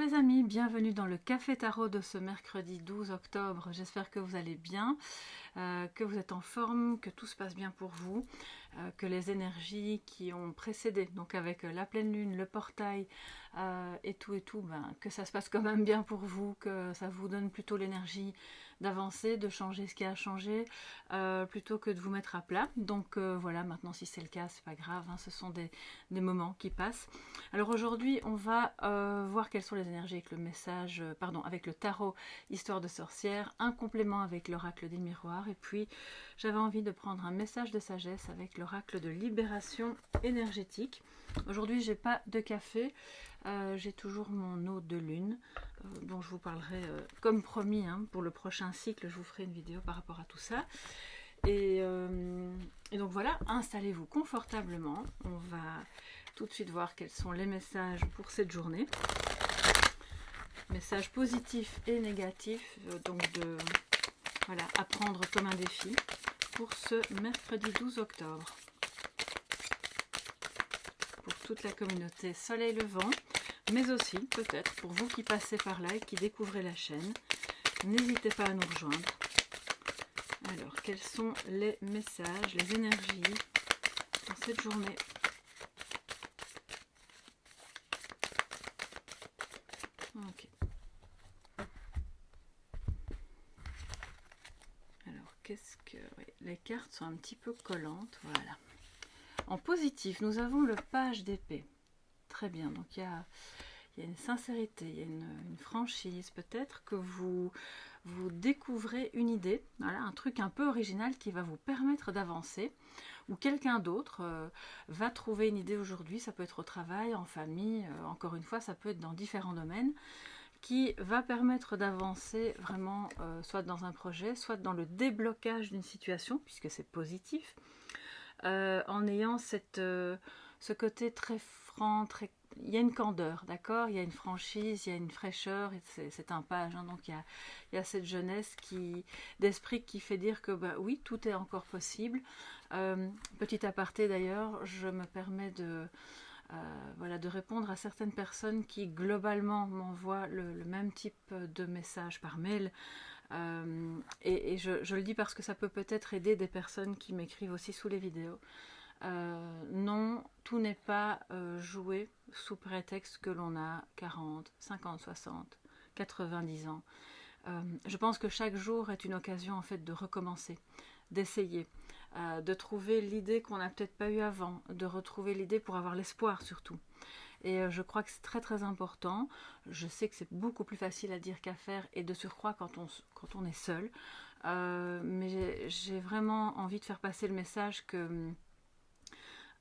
les amis, bienvenue dans le Café Tarot de ce mercredi 12 octobre. J'espère que vous allez bien, que vous êtes en forme, que tout se passe bien pour vous, que les énergies qui ont précédé, donc avec la pleine lune, le portail et tout, que ça se passe quand même bien pour vous, que ça vous donne plutôt l'énergie d'avancer, de changer ce qui a changé, plutôt que de vous mettre à plat. Donc voilà, maintenant si c'est le cas, c'est pas grave, hein, ce sont des moments qui passent. Alors aujourd'hui, on va voir quelles sont les énergies avec le message, avec le tarot Histoire de sorcière, un complément avec l'oracle des miroirs, et puis j'avais envie de prendre un message de sagesse avec l'oracle de libération énergétique. Aujourd'hui, j'ai pas de café, j'ai toujours mon eau de lune, dont je vous parlerai comme promis, hein, pour le prochain cycle, je vous ferai une vidéo par rapport à tout ça. Et donc voilà, installez-vous confortablement, on va tout de suite voir quels sont les messages pour cette journée. Messages positifs et négatifs, donc à prendre comme un défi pour ce mercredi 12 octobre. Pour toute la communauté Soleil Levant, mais aussi peut-être pour vous qui passez par là et qui découvrez la chaîne. N'hésitez pas à nous rejoindre. Alors, quels sont les messages, les énergies pour cette journée ? Ok. Alors, les cartes sont un petit peu collantes, voilà. En positif, nous avons le page d'épée. Très bien, donc il y a une sincérité, il y a une franchise, peut-être que vous découvrez une idée, voilà, un truc un peu original qui va vous permettre d'avancer, ou quelqu'un d'autre va trouver une idée aujourd'hui, ça peut être au travail, en famille, encore une fois, ça peut être dans différents domaines, qui va permettre d'avancer vraiment, soit dans un projet, soit dans le déblocage d'une situation, puisque c'est positif, en ayant ce côté très franc, il y a une candeur, d'accord, il y a une franchise, il y a une fraîcheur, c'est un page, hein, donc il y a cette jeunesse d'esprit qui fait dire que oui, tout est encore possible. Petit aparté d'ailleurs, je me permets de répondre à certaines personnes qui globalement m'envoient le même type de message par mail. Et je le dis parce que ça peut peut-être aider des personnes qui m'écrivent aussi sous les vidéos. Non, tout n'est pas joué sous prétexte que l'on a 40, 50, 60, 90 ans. Je pense que chaque jour est une occasion en fait de recommencer, d'essayer, de trouver l'idée qu'on n'a peut-être pas eue avant, de retrouver l'idée pour avoir l'espoir surtout. Et je crois que c'est très très important. Je sais que c'est beaucoup plus facile à dire qu'à faire, et de surcroît quand on est seul. Mais j'ai vraiment envie de faire passer le message que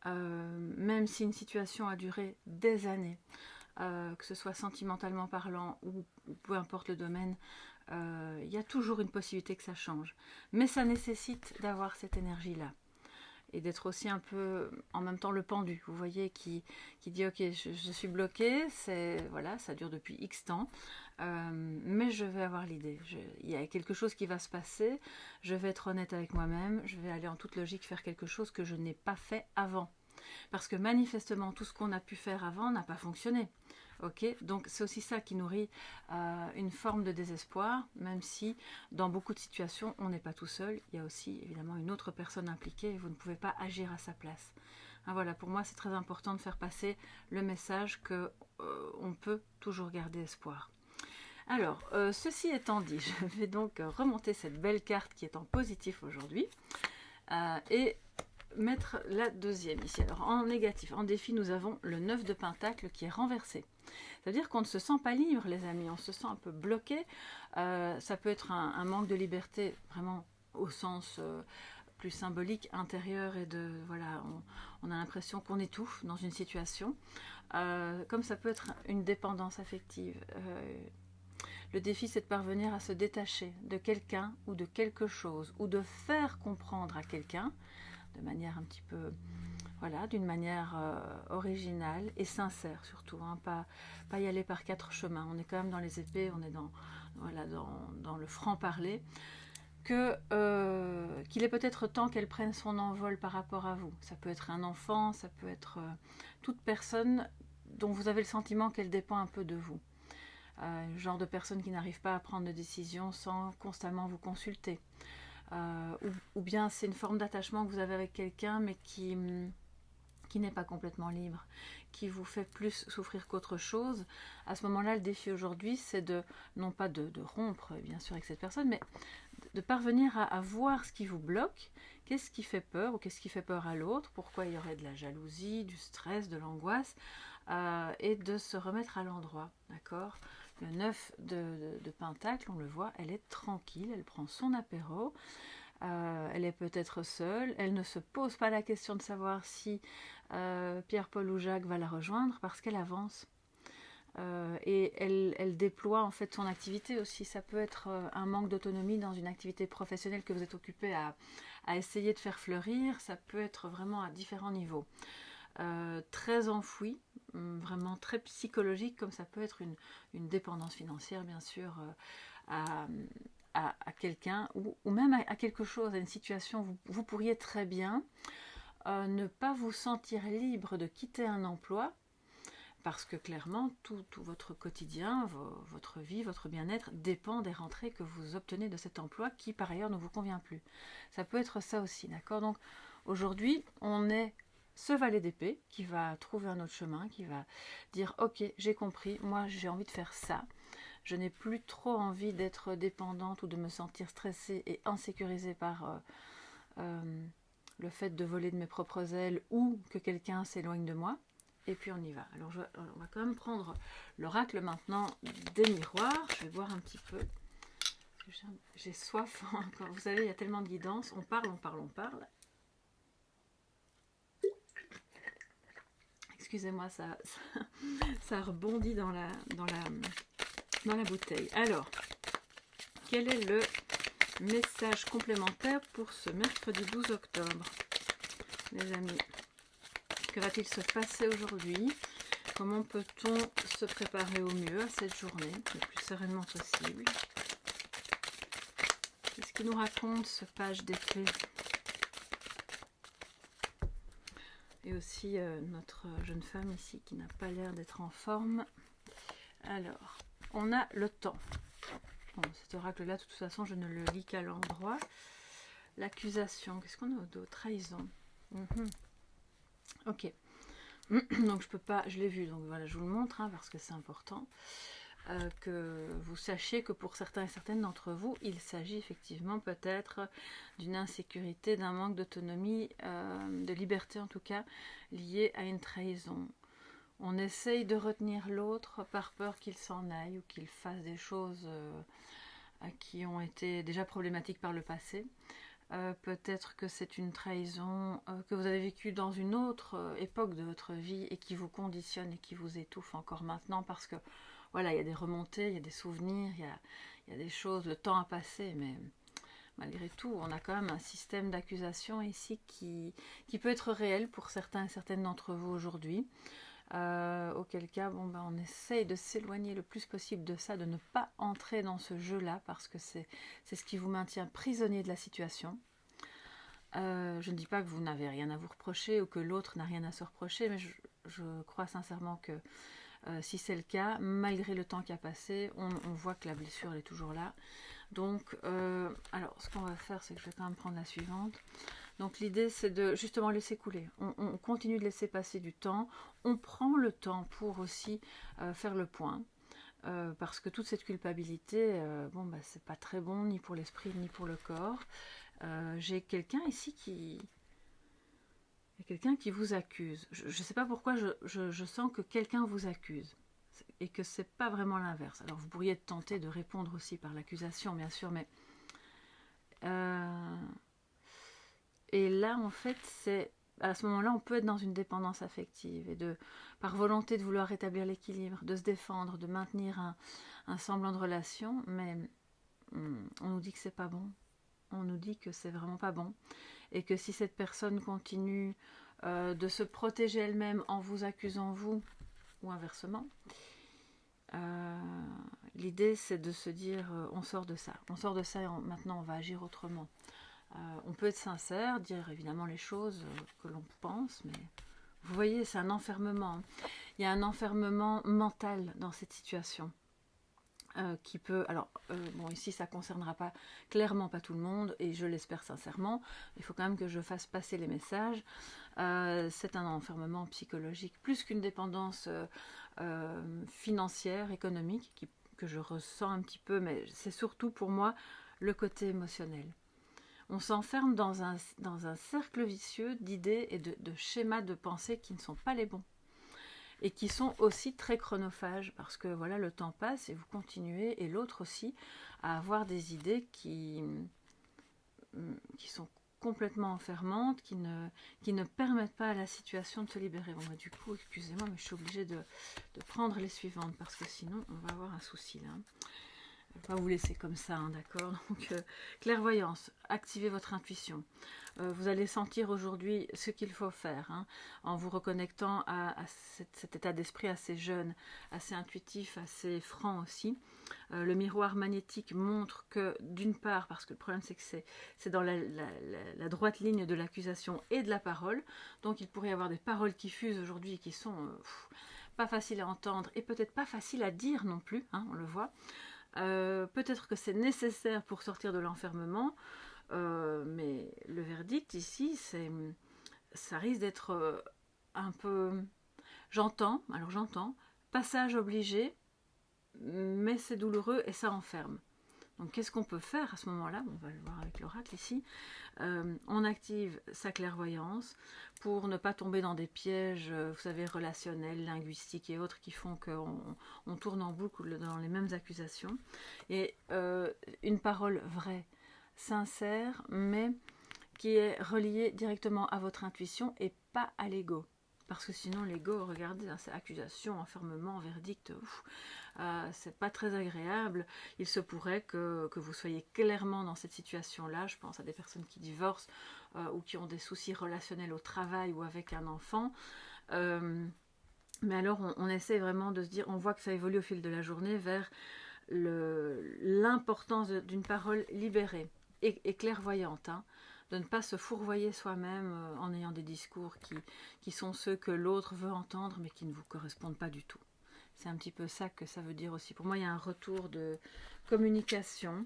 même si une situation a duré des années, que ce soit sentimentalement parlant ou peu importe le domaine, il y a toujours une possibilité que ça change. Mais ça nécessite d'avoir cette énergie-là. Et d'être aussi un peu, en même temps, le pendu, vous voyez, qui dit ok, je suis bloqué, voilà, ça dure depuis X temps, mais je vais avoir l'idée, il y a quelque chose qui va se passer, je vais être honnête avec moi-même, je vais aller en toute logique faire quelque chose que je n'ai pas fait avant. Parce que manifestement, tout ce qu'on a pu faire avant n'a pas fonctionné. Okay, donc c'est aussi ça qui nourrit une forme de désespoir, même si dans beaucoup de situations on n'est pas tout seul, il y a aussi évidemment une autre personne impliquée et vous ne pouvez pas agir à sa place. Voilà, pour moi c'est très important de faire passer le message que on peut toujours garder espoir. Alors, ceci étant dit, je vais donc remonter cette belle carte qui est en positif aujourd'hui et mettre la deuxième ici. Alors en négatif, en défi, nous avons le 9 de Pentacle qui est renversé. C'est-à-dire qu'on ne se sent pas libre, les amis, on se sent un peu bloqué. Ça peut être un manque de liberté, vraiment au sens plus symbolique, intérieur, et on a l'impression qu'on étouffe dans une situation. Comme ça peut être une dépendance affective. Le défi, c'est de parvenir à se détacher de quelqu'un ou de quelque chose, ou de faire comprendre à quelqu'un, de manière un petit peu, d'une manière originale et sincère surtout, hein, pas y aller par quatre chemins. On est quand même dans les épées, on est dans le franc-parler, qu'il est peut-être temps qu'elle prenne son envol par rapport à vous. Ça peut être un enfant, ça peut être toute personne dont vous avez le sentiment qu'elle dépend un peu de vous. Le genre de personne qui n'arrive pas à prendre de décision sans constamment vous consulter. Ou bien c'est une forme d'attachement que vous avez avec quelqu'un, mais qui n'est pas complètement libre, qui vous fait plus souffrir qu'autre chose. À ce moment-là, le défi aujourd'hui, c'est non pas de rompre, bien sûr, avec cette personne, mais de parvenir à voir ce qui vous bloque, qu'est-ce qui fait peur ou qu'est-ce qui fait peur à l'autre, pourquoi il y aurait de la jalousie, du stress, de l'angoisse, et de se remettre à l'endroit, d'accord? Le 9 de Pentacle, on le voit, elle est tranquille, elle prend son apéro, elle est peut-être seule, elle ne se pose pas la question de savoir si Pierre, Paul ou Jacques va la rejoindre parce qu'elle avance. Et elle déploie en fait son activité aussi. Ça peut être un manque d'autonomie dans une activité professionnelle que vous êtes occupé à essayer de faire fleurir. Ça peut être vraiment à différents niveaux. Très enfoui, vraiment très psychologique, comme ça peut être une dépendance financière, bien sûr, à quelqu'un, ou même à quelque chose, à une situation. Vous pourriez très bien ne pas vous sentir libre de quitter un emploi, parce que clairement, tout votre quotidien, votre vie, votre bien-être dépend des rentrées que vous obtenez de cet emploi qui, par ailleurs, ne vous convient plus. Ça peut être ça aussi, d'accord? Donc, aujourd'hui, on est ce valet d'épée qui va trouver un autre chemin, qui va dire « Ok, j'ai compris, moi j'ai envie de faire ça. Je n'ai plus trop envie d'être dépendante ou de me sentir stressée et insécurisée par le fait de voler de mes propres ailes ou que quelqu'un s'éloigne de moi. » Et puis on y va. Alors on va quand même prendre l'oracle maintenant des miroirs. Je vais voir un petit peu. J'ai soif encore. Vous savez, il y a tellement de guidance. On parle, on parle, on parle. Excusez-moi, ça rebondit dans la bouteille. Alors, quel est le message complémentaire pour ce mercredi 12 octobre, les amis? Que va-t-il se passer aujourd'hui? Comment peut-on se préparer au mieux à cette journée, le plus sereinement possible? Qu'est-ce qu'il nous raconte, ce page d'épée? Et aussi notre jeune femme ici qui n'a pas l'air d'être en forme. Alors, on a le temps. Bon, cet oracle-là, de toute façon, je ne le lis qu'à l'endroit. L'accusation, qu'est-ce qu'on a d'autre? Trahison. Ok. Donc je peux pas, je l'ai vu, donc voilà, je vous le montre parce que c'est important que vous sachiez que pour certains et certaines d'entre vous, il s'agit effectivement peut-être d'une insécurité, d'un manque d'autonomie, de liberté en tout cas, lié à une trahison. On essaye de retenir l'autre par peur qu'il s'en aille ou qu'il fasse des choses qui ont été déjà problématiques par le passé. Peut-être que c'est une trahison que vous avez vécue dans une autre époque de votre vie et qui vous conditionne et qui vous étouffe encore maintenant parce que voilà, il y a des remontées, il y a des souvenirs, il y a des choses, le temps a passé, mais malgré tout, on a quand même un système d'accusation ici qui peut être réel pour certains et certaines d'entre vous aujourd'hui. Auquel cas, bon, ben, on essaye de s'éloigner le plus possible de ça, de ne pas entrer dans ce jeu-là, parce que c'est ce qui vous maintient prisonnier de la situation. Je ne dis pas que vous n'avez rien à vous reprocher ou que l'autre n'a rien à se reprocher, mais je crois sincèrement que si c'est le cas, malgré le temps qui a passé, on voit que la blessure elle est toujours là. Donc, alors, ce qu'on va faire, c'est que je vais quand même prendre la suivante. Donc l'idée c'est de justement laisser couler, on continue de laisser passer du temps, on prend le temps pour aussi faire le point, parce que toute cette culpabilité, bon bah c'est pas très bon ni pour l'esprit ni pour le corps. J'ai quelqu'un ici qui vous accuse, je ne sais pas pourquoi je sens que quelqu'un vous accuse et que c'est pas vraiment l'inverse. Alors vous pourriez être tenté de répondre aussi par l'accusation bien sûr, mais et là, en fait, c'est à ce moment-là, on peut être dans une dépendance affective et par volonté de vouloir rétablir l'équilibre, de se défendre, de maintenir un semblant de relation, mais on nous dit que c'est pas bon. On nous dit que c'est vraiment pas bon et que si cette personne continue de se protéger elle-même en vous accusant vous ou inversement, l'idée c'est de se dire on sort de ça et maintenant on va agir autrement. On peut être sincère, dire évidemment les choses que l'on pense, mais vous voyez, c'est un enfermement. Il y a un enfermement mental dans cette situation. qui peut, alors bon, ici ça concernera pas clairement pas tout le monde et je l'espère sincèrement, il faut quand même que je fasse passer les messages. C'est un enfermement psychologique plus qu'une dépendance financière, économique que je ressens un petit peu, mais c'est surtout pour moi le côté émotionnel. On s'enferme dans un cercle vicieux d'idées et de schémas de pensée qui ne sont pas les bons. Et qui sont aussi très chronophages, parce que voilà, le temps passe et vous continuez, et l'autre aussi, à avoir des idées qui sont complètement enfermantes, qui ne permettent pas à la situation de se libérer. Bon, bah, du coup, excusez-moi, mais je suis obligée de prendre les suivantes, parce que sinon, on va avoir un souci là. Je ne vais pas vous laisser comme ça, hein, d'accord? Donc, clairvoyance, activez votre intuition. Vous allez sentir aujourd'hui ce qu'il faut faire, hein, en vous reconnectant à cet état d'esprit assez jeune, assez intuitif, assez franc aussi. Le miroir magnétique montre que, d'une part, parce que le problème c'est que c'est dans la droite ligne de l'accusation et de la parole, donc il pourrait y avoir des paroles qui fusent aujourd'hui et qui sont pas faciles à entendre et peut-être pas faciles à dire non plus, hein, on le voit. Peut-être que c'est nécessaire pour sortir de l'enfermement, mais le verdict ici, ça risque d'être un peu... J'entends, passage obligé, mais c'est douloureux et ça enferme. Donc qu'est-ce qu'on peut faire à ce moment-là? On va le voir avec l'oracle ici. On active sa clairvoyance pour ne pas tomber dans des pièges, vous savez, relationnels, linguistiques et autres qui font qu'on tourne en boucle dans les mêmes accusations. Et une parole vraie, sincère, mais qui est reliée directement à votre intuition et pas à l'ego. Parce que sinon l'ego, regardez, hein, c'est accusation, enfermement, verdict, c'est pas très agréable. Il se pourrait que vous soyez clairement dans cette situation-là. Je pense à des personnes qui divorcent ou qui ont des soucis relationnels au travail ou avec un enfant. Mais alors on essaie vraiment de se dire, on voit que ça évolue au fil de la journée vers l'importance d'une parole libérée et clairvoyante, hein, de ne pas se fourvoyer soi-même en ayant des discours qui sont ceux que l'autre veut entendre mais qui ne vous correspondent pas du tout. C'est un petit peu ça que ça veut dire aussi. Pour moi, il y a un retour de communication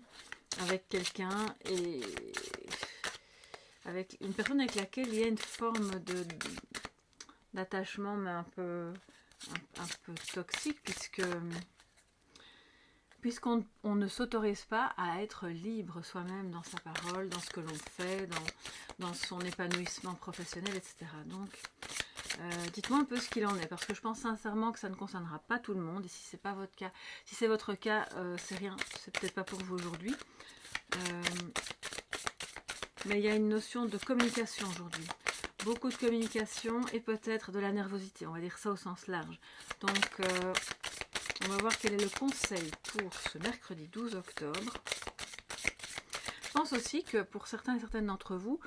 avec quelqu'un et avec une personne avec laquelle il y a une forme d'attachement, mais un peu toxique, puisqu'on ne s'autorise pas à être libre soi-même dans sa parole, dans ce que l'on fait, dans son épanouissement professionnel, etc. Donc, dites-moi un peu ce qu'il en est, parce que je pense sincèrement que ça ne concernera pas tout le monde, et si c'est pas votre cas, si c'est votre cas, c'est rien, c'est peut-être pas pour vous aujourd'hui. Mais il y a une notion de communication aujourd'hui. Beaucoup de communication et peut-être de la nervosité, on va dire ça au sens large. Donc, on va voir quel est le conseil pour ce mercredi 12 octobre. Je pense aussi que pour certains et certaines d'entre vous,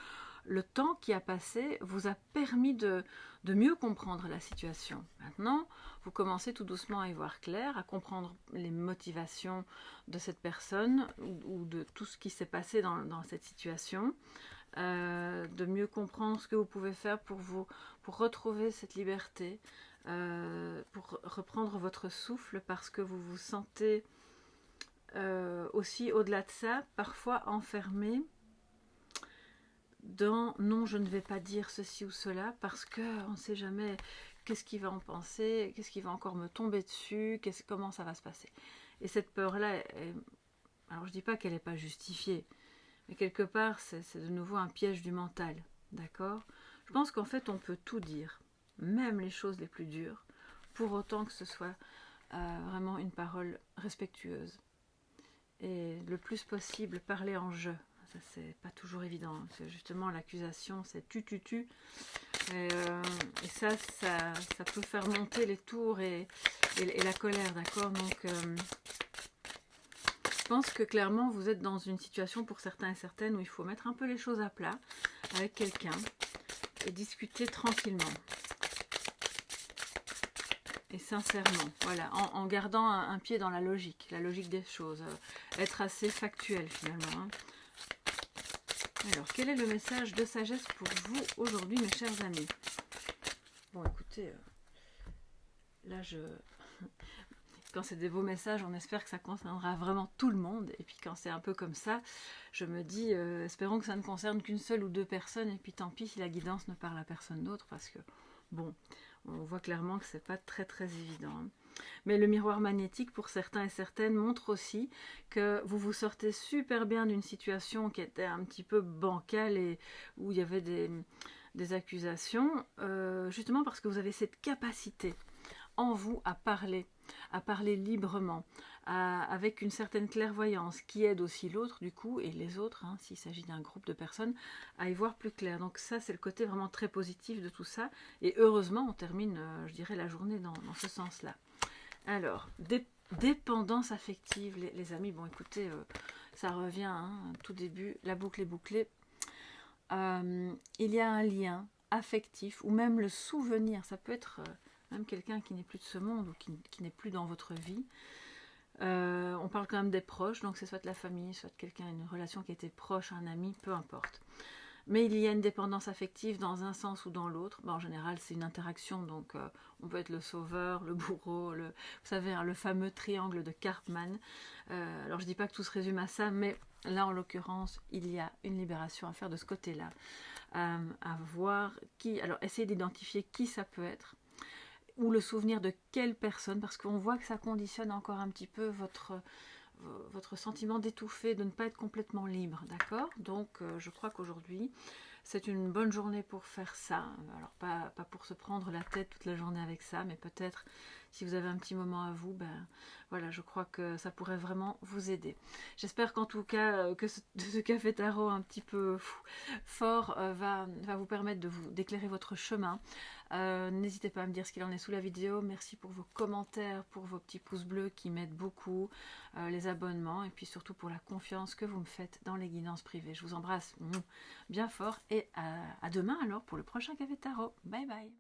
le temps qui a passé vous a permis de mieux comprendre la situation. Maintenant, vous commencez tout doucement à y voir clair, à comprendre les motivations de cette personne ou de tout ce qui s'est passé dans cette situation, de mieux comprendre ce que vous pouvez faire pour retrouver cette liberté, pour reprendre votre souffle parce que vous vous sentez aussi au-delà de ça, parfois enfermé dans non, je ne vais pas dire ceci ou cela parce qu'on ne sait jamais qu'est-ce qu'il va en penser, qu'est-ce qui va encore me tomber dessus, comment ça va se passer. Et cette peur-là, alors je ne dis pas qu'elle n'est pas justifiée, mais quelque part, c'est de nouveau un piège du mental, d'accord? Je pense qu'en fait, on peut tout dire, même les choses les plus dures, pour autant que ce soit vraiment une parole respectueuse. Et le plus possible, parler en je. Ça, c'est pas toujours évident. C'est justement l'accusation, c'est tu. Et ça peut faire monter les tours et la colère, d'accord? Donc, je pense que clairement, vous êtes dans une situation pour certains et certaines où il faut mettre un peu les choses à plat avec quelqu'un et discuter tranquillement. Et sincèrement, voilà, en gardant un pied dans la logique des choses, être assez factuel finalement. Hein. Alors, quel est le message de sagesse pour vous aujourd'hui, mes chers amis? Bon, écoutez, là quand c'est des beaux messages, on espère que ça concernera vraiment tout le monde. Et puis quand c'est un peu comme ça, je me dis, espérons que ça ne concerne qu'une seule ou deux personnes. Et puis tant pis si la guidance ne parle à personne d'autre, parce que, bon, on voit clairement que c'est pas très très évident. Hein. Mais le miroir magnétique, pour certains et certaines, montre aussi que vous vous sortez super bien d'une situation qui était un petit peu bancale et où il y avait des accusations, justement parce que vous avez cette capacité en vous à parler librement, avec une certaine clairvoyance qui aide aussi l'autre du coup, et les autres, hein, s'il s'agit d'un groupe de personnes, à y voir plus clair. Donc ça, c'est le côté vraiment très positif de tout ça, et heureusement, on termine, je dirais, la journée dans ce sens-là. Alors, dépendance affective, les amis, bon écoutez, ça revient, hein, tout début, la boucle est bouclée. Il y a un lien affectif, ou même le souvenir, ça peut être même quelqu'un qui n'est plus de ce monde, ou qui n'est plus dans votre vie. On parle quand même des proches, donc c'est soit la famille, soit quelqu'un, une relation qui était proche, un ami, peu importe. Mais il y a une dépendance affective dans un sens ou dans l'autre. En général, c'est une interaction, donc on peut être le sauveur, le bourreau, vous savez, hein, le fameux triangle de Karpman. Alors je ne dis pas que tout se résume à ça, mais là, en l'occurrence, il y a une libération à faire de ce côté-là. À voir qui... Alors, essayez d'identifier qui ça peut être, ou le souvenir de quelle personne, parce qu'on voit que ça conditionne encore un petit peu votre sentiment d'étouffer, de ne pas être complètement libre, d'accord? Donc je crois qu'aujourd'hui c'est une bonne journée pour faire ça. Alors pas pour se prendre la tête toute la journée avec ça, mais peut-être si vous avez un petit moment à vous, ben voilà, je crois que ça pourrait vraiment vous aider. J'espère qu'en tout cas que ce café tarot un petit peu fort va vous permettre d'éclairer votre chemin. N'hésitez pas à me dire ce qu'il en est sous la vidéo. Merci pour vos commentaires, pour vos petits pouces bleus qui m'aident beaucoup, les abonnements et puis surtout pour la confiance que vous me faites dans les guidances privées. Je vous embrasse bien fort et à demain alors pour le prochain café tarot. Bye bye.